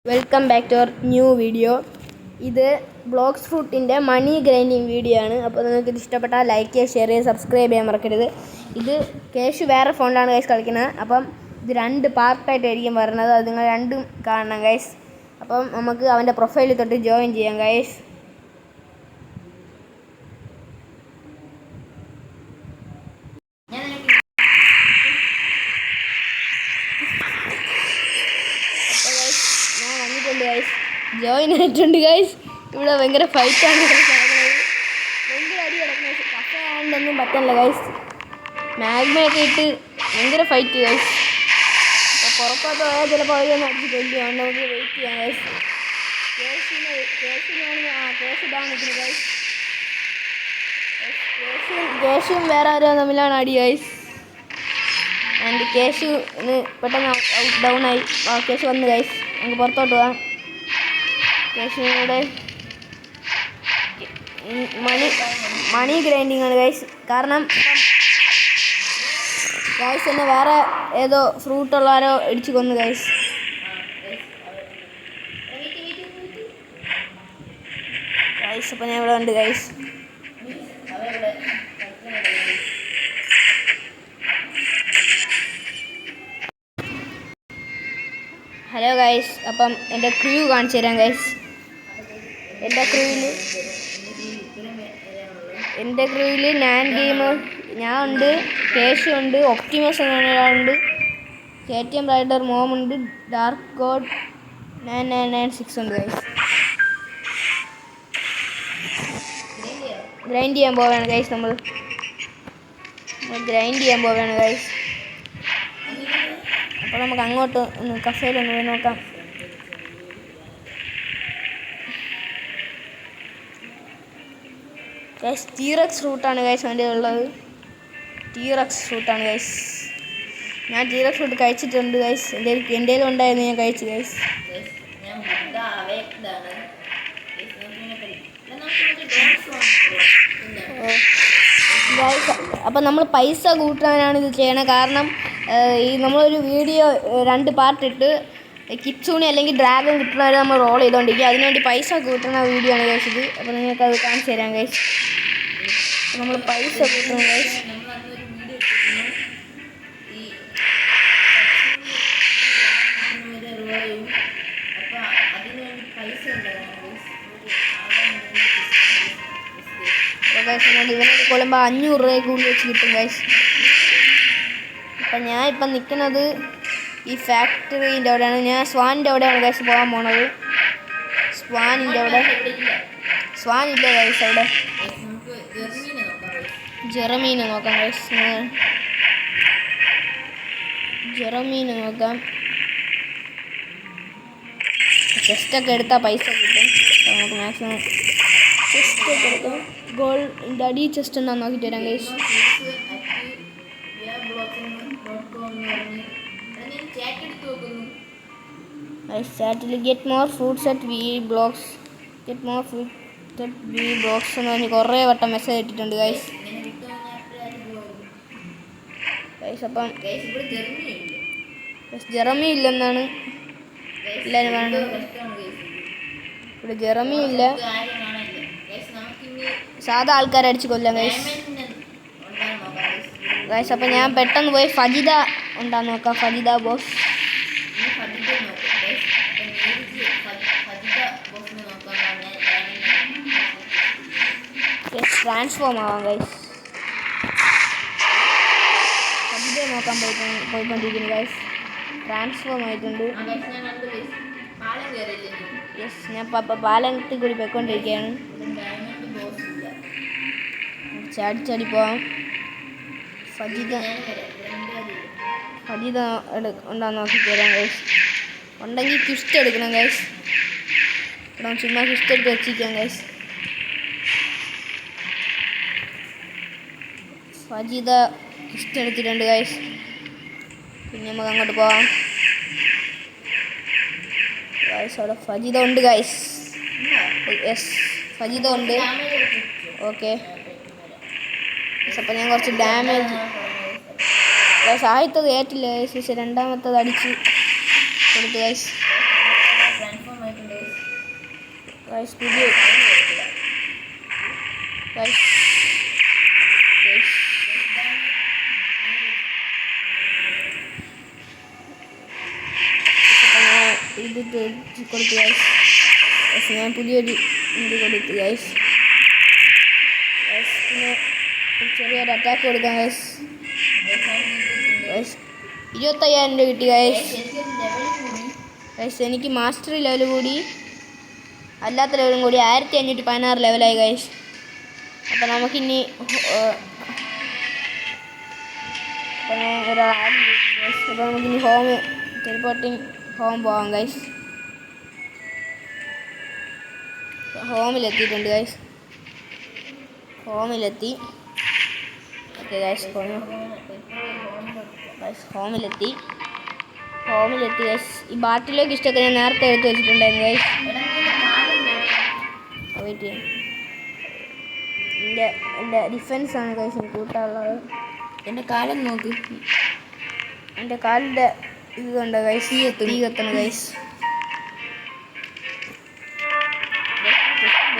Welcome back to our new video. ഇത് Blox ഫ്രൂട്ടിൻ്റെ money grinding video ആണ്. അപ്പോൾ നിങ്ങൾക്ക് ഇത് ഇഷ്ടപ്പെട്ടാൽ ലൈക്ക് ചെയ്യുക, ഷെയർ ചെയ്യുക, സബ്സ്ക്രൈബ് ചെയ്യാൻ മറക്കരുത്. ഇത് കേശു വേറെ ഫോണിലാണ് ഗൈസ് കളിക്കുന്നത്. അപ്പം ഇത് 2 പാർട്ടായിട്ടായിരിക്കും വരുന്നത്. അത് നിങ്ങൾ രണ്ടും കാണണം ഗൈസ്. അപ്പം നമുക്ക് അവൻ്റെ പ്രൊഫൈലിൽ തൊട്ട് ജോയിൻ ചെയ്യാം ഗൈസ്. ജോയിൻ ആയിട്ടുണ്ട് ഗൈസ്. ഇവിടെ ഭയങ്കര ഫൈറ്റാണ്, ഭയങ്കര അടി കിടക്കുന്ന കഫേ ആണെന്നൊന്നും പറ്റില്ല ഗൈസ്. മാഗ്മയൊക്കെ ഇട്ട് ഭയങ്കര ഫൈറ്റ് ഗൈസ്. അപ്പോൾ പുറത്തോട്ട് പോയാൽ ചിലപ്പോൾ അവരൊന്നും അടിച്ച് കൊല്ലും. അതുകൊണ്ട് നമുക്ക് വെയിറ്റ് ചെയ്യാം ഗൈസ്. കേശിതാണ് നിൽക്കുന്നത് ഗൈസ്. കേശും വേറെ ആരോ തമ്മിലാണ് അടി ഗൈസ്. ആൻഡ് കേശു പെട്ടെന്ന് ഡൗൺ ആയി. കേശു വന്ന് ഗൈസ്. നമുക്ക് പുറത്തോട്ട് പോകാം. കേശുവിനോട് മണി ഗ്രൈൻഡിങ് ആണ് ഗൈസ്. കാരണം ഗൈസ് എന്നെ വേറെ ഏതോ ഫ്രൂട്ടുള്ളവരോ ഇടിച്ച് കൊന്നു ഗൈസ്. ഗൈസ് അപ്പം ഞാൻ ഇവിടെ ഉണ്ട് ഗൈസ്. Hello guys. അപ്പം എൻ്റെ ക്രൂ കാണിച്ചു തരാം ഗൈസ്. എൻ്റെ ക്രൂവിൽ ഞാൻ ഉണ്ട്, കേശു ഉണ്ട്, ഒപ്റ്റിമസ് എന്ന ഒരാളുണ്ട്, KTM റൈഡർ മോമുണ്ട്, ഡാർക്ക് ഗോഡ് 9996 ഉണ്ട് ഗൈസ്. ഗ്രൈൻഡ് ചെയ്യാൻ പോവുകയാണ് ഗൈസ്. നമ്മൾ ഗ്രൈൻഡ് ചെയ്യാൻ പോവുകയാണ് ഗൈസ്. അപ്പോൾ നമുക്ക് അങ്ങോട്ട് കഫേയിലൊന്ന് പോയി നോക്കാം. ഗൈസ് ടീറക്സ് ഫ്രൂട്ടാണ് ഗൈസ് എൻ്റെ ഉള്ളത്. ടീറക്സ് ഫ്രൂട്ടാണ് ഗൈസ്. ഞാൻ ടീറക്സ് ഫ്രൂട്ട് കഴിച്ചിട്ടുണ്ട് ഗൈസ്. എൻ്റെ ഉണ്ടായിരുന്നു, ഞാൻ കഴിച്ചു ഗൈസ്. അപ്പം നമ്മൾ പൈസ കൂട്ടാനാണ് ഇത് ചെയ്യണത്. കാരണം ഈ നമ്മളൊരു വീഡിയോ 2 പാർട്ടിട്ട് കിറ്റ്സൂണി അല്ലെങ്കിൽ ഡ്രാഗൺ കിട്ടുന്നവരെ നമ്മൾ റോൾ ചെയ്തുകൊണ്ടിരിക്കും. അതിനുവേണ്ടി പൈസ കൂട്ടുന്ന വീഡിയോ ആണ് ഗൈസ് ഇത്. അപ്പോൾ നിങ്ങൾക്ക് അത് കാണിച്ചു തരാം ഗൈസ്. നമ്മൾ പൈസ കൂട്ടണം ഗൈസ്. ഇവനൊക്കെ കൊള്ളുമ്പോൾ 500 രൂപ കൂടി വെച്ച് കിട്ടും ഗൈസ്. അപ്പം ഞാൻ ഇപ്പം നിൽക്കുന്നത് ഈ ഫാക്ടറീൻ്റെ അവിടെയാണ്. ഞാൻ സ്വാനിൻ്റെ അവിടെയാണ് ഗൈസ് പോകാൻ പോണത്. സ്വാനിൻ്റെ അവിടെ സ്വാനില്ല ഗൈസ്. അവിടെ ജെറമീനെ നോക്കാം ഗൈസ്. ജെറമീനെ നോക്കാം. ചെസ്റ്റൊക്കെ എടുത്താൽ പൈസ കിട്ടും. നമുക്ക് മാക്സിമം ചെസ്റ്റൊക്കെ എടുക്കാം. ഗോൾഡിൻ്റെ അടി ചെസ്റ്റ് ഉണ്ടോ നോക്കിയിട്ട് വരാം ഗൈസ്. ചാറ്റിൽ get more fruits at V blocks എന്ന് പറഞ്ഞ് കുറേ വട്ടം മെസ്സേജ് ഇട്ടിട്ടുണ്ട് ഗൈസ്. അപ്പം ജെറമി ഇല്ലെന്നാണ് എല്ലാവരും പറയുന്നത്. ഇവിടെ ജെറമി ഇല്ല. സാധാ ആൾക്കാരെ അടിച്ച് കൊല്ലാം ഗൈസ്. അപ്പം ഞാൻ പെട്ടെന്ന് പോയി ഫജിത ഉണ്ടാന്ന് നോക്കാം. ഫജിത ബോസ് ട്രാൻസ്ഫോം ആവാം ഗൈസ്. ഫജിത നോക്കാൻ പോയിക്കൊണ്ടിരിക്കുന്നു ഗൈസ്. ട്രാൻസ്ഫോം ആയിട്ടുണ്ട്. യെസ്, ഞാൻ പാലത്തിൽ കൂടി പോയിക്കൊണ്ടിരിക്കുകയാണ്. ചാടി പോവാം. ഫജിത ഉണ്ടാന്ന് നോക്കി തരാം ഗൈസ്. ഉണ്ടെങ്കിൽ ക്വിസ്റ്റ് എടുക്കണം ഗൈസ്. ഇവിടെ ചുമ്മാ ക്വിസ്റ്റ് എടുത്ത് വെച്ചിരിക്കാം ഗൈസ്. ഫജിത ക്വിസ്റ്റ് എടുത്തിട്ടുണ്ട് ഗൈസ്. പിന്നെ നമുക്ക് അങ്ങോട്ട് പോവാം ഗൈസ്. അവിടെ ഫജിത ഉണ്ട് ഗൈസ്. യെസ്, ഫജിത ഉണ്ട്. ഓക്കെ, അപ്പം ഞാൻ കുറച്ച് ഡാമേജ് ആദ്യത്തത് ഏറ്റില്ല ഗൈസ്. രണ്ടാമത്തത് അടിച്ച് കൊടുത്തു ഗൈസ്. ഗൈസ് പുതിയ ഗൈസ് ഇത് കൊടുത്തു ഗൈസ്. ഞാൻ പുതിയൊരു ഇത് കൊടുത്തു ഗൈസ്. പിന്നെ ചെറിയൊരു അറ്റാക്ക് കൊടുക്കാം ഗൈസ്. 25,000 രൂപ കിട്ടി ഗൈസ്. ഗൈസ് എനിക്ക് മാസ്റ്റർ ലെവൽ കൂടി അല്ലാത്ത ലെവലും കൂടി 1516 ലെവലായി ഗൈസ്. അപ്പോൾ നമുക്കിനി അപ്പോൾ നമുക്കിനി ടെലിപ്പോർട്ടിങ് ഹോം പോവാം ഗൈസ്. ഹോമിലെത്തിയിട്ടുണ്ട് ഗൈസ്. ഹോമിലെത്തി. ഓക്കെ ഗൈസ് ഹോമിലെത്തി ഗൈസ്. ഈ ബാറ്റിലേക്ക് ഇഷ്ടമൊക്കെ ഞാൻ നേരത്തെ എടുത്ത് വെച്ചിട്ടുണ്ടായിരുന്നു ഗൈസ്. വെയിറ്റ് ചെയ്യാം. എൻ്റെ ഡിഫെൻസാണ് ഗൈസ് എനിക്ക് കൂട്ടാനുള്ളത്. എൻ്റെ കാലം നോക്ക്. എൻ്റെ കാലിൻ്റെ ഇത് കണ്ടോ ഗൈസ്. തീ കത്തണം ഗൈസ്.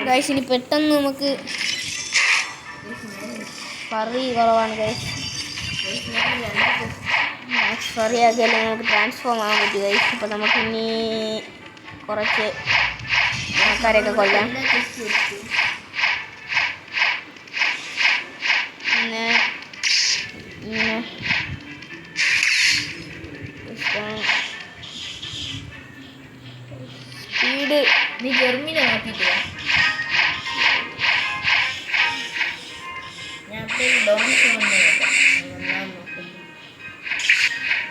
ഗൈസ് ഇനി പെട്ടെന്ന് നമുക്ക് ഫറി കുറവാണ് ഗൈസ്. മാക്സ് ഫറി ആക്കിയാലേ നമുക്ക് ട്രാൻസ്ഫോം ആകാൻ പറ്റും ഗൈസ്. അപ്പോൾ നമുക്കിനി കുറച്ച് ആൾക്കാരെയൊക്കെ കൊല്ലാം. പിന്നെ ഇങ്ങനെ സ്പീഡ് നീ ജെർമിനെ നോക്കിയിട്ടില്ല.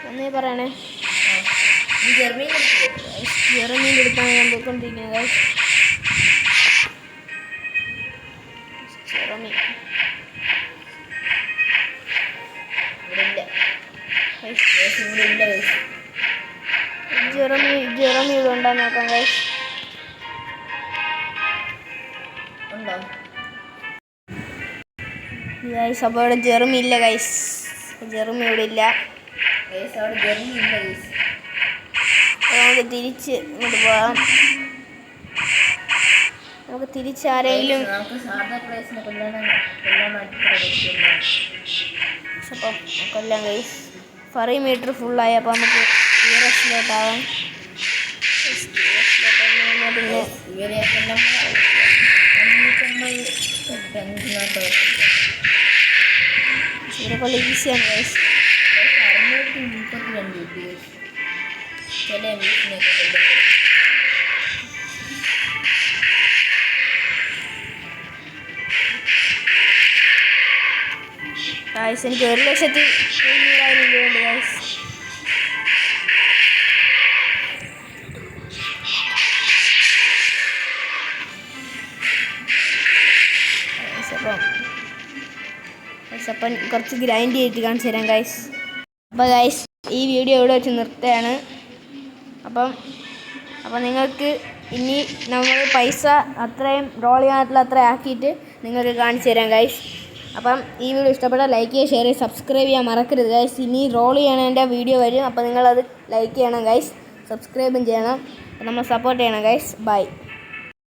ഒന്നേ പറയണേ. ജെർമീൻ്റെ അടുത്താണ് ഞാൻ പോയിക്കൊണ്ടിരിക്കുന്നത്. ജെറമി ഇവിടെ ഉണ്ടോ നോക്കാം ഗൈസ്. ഗൈസ് അപ്പോൾ ഇവിടെ ജെർമി ഇല്ല ഗൈസ്. ജെർമി ഇവിടെ ഇല്ല. നമുക്ക് തിരിച്ച് ഇങ്ങോട്ട് പോകാം. നമുക്ക് തിരിച്ചാരെങ്കിലും അപ്പം കൊല്ലാം ഗൈസ്. ഫറി മീറ്റർ ഫുള്ളായി. അപ്പോൾ നമുക്ക് ടീറസിലോട്ടാവാം. പിന്നെ ഇതിനെക്കൊണ്ട് ഈസിയാണ് ഗൈസ്. 632 ചില ഗൈസ് എനിക്ക് 1,90,000 രൂപയുണ്ട് ഗൈസ്. അപ്പം കുറച്ച് ഗ്രൈൻഡ് ചെയ്തിട്ട് കാണിച്ചു തരാം ഗൈസ്. അപ്പോൾ ഗൈസ് ഈ വീഡിയോ ഇവിടെ വെച്ച് നിർത്തുകയാണ്. അപ്പം നിങ്ങൾക്ക് ഇനി നമ്മൾ പൈസ അത്രയും റോൾ ചെയ്യാനുള്ള അത്ര ആക്കിയിട്ട് നിങ്ങൾക്ക് കാണിച്ചു തരാം ഗൈസ്. അപ്പം ഈ വീഡിയോ ഇഷ്ടപ്പെട്ടാൽ ലൈക്ക് ചെയ്യുക, ഷെയർ ചെയ്യുക, സബ്സ്ക്രൈബ് ചെയ്യാൻ മറക്കരുത് ഗൈസ്. ഇനി റോൾ ചെയ്യണതിൻ്റെ വീഡിയോ വരും. അപ്പോൾ നിങ്ങളത് ലൈക്ക് ചെയ്യണം ഗൈസ്, സബ്സ്ക്രൈബും ചെയ്യണം. അപ്പോൾ നമ്മൾ സപ്പോർട്ട് ചെയ്യണം ഗൈസ്. ബൈ.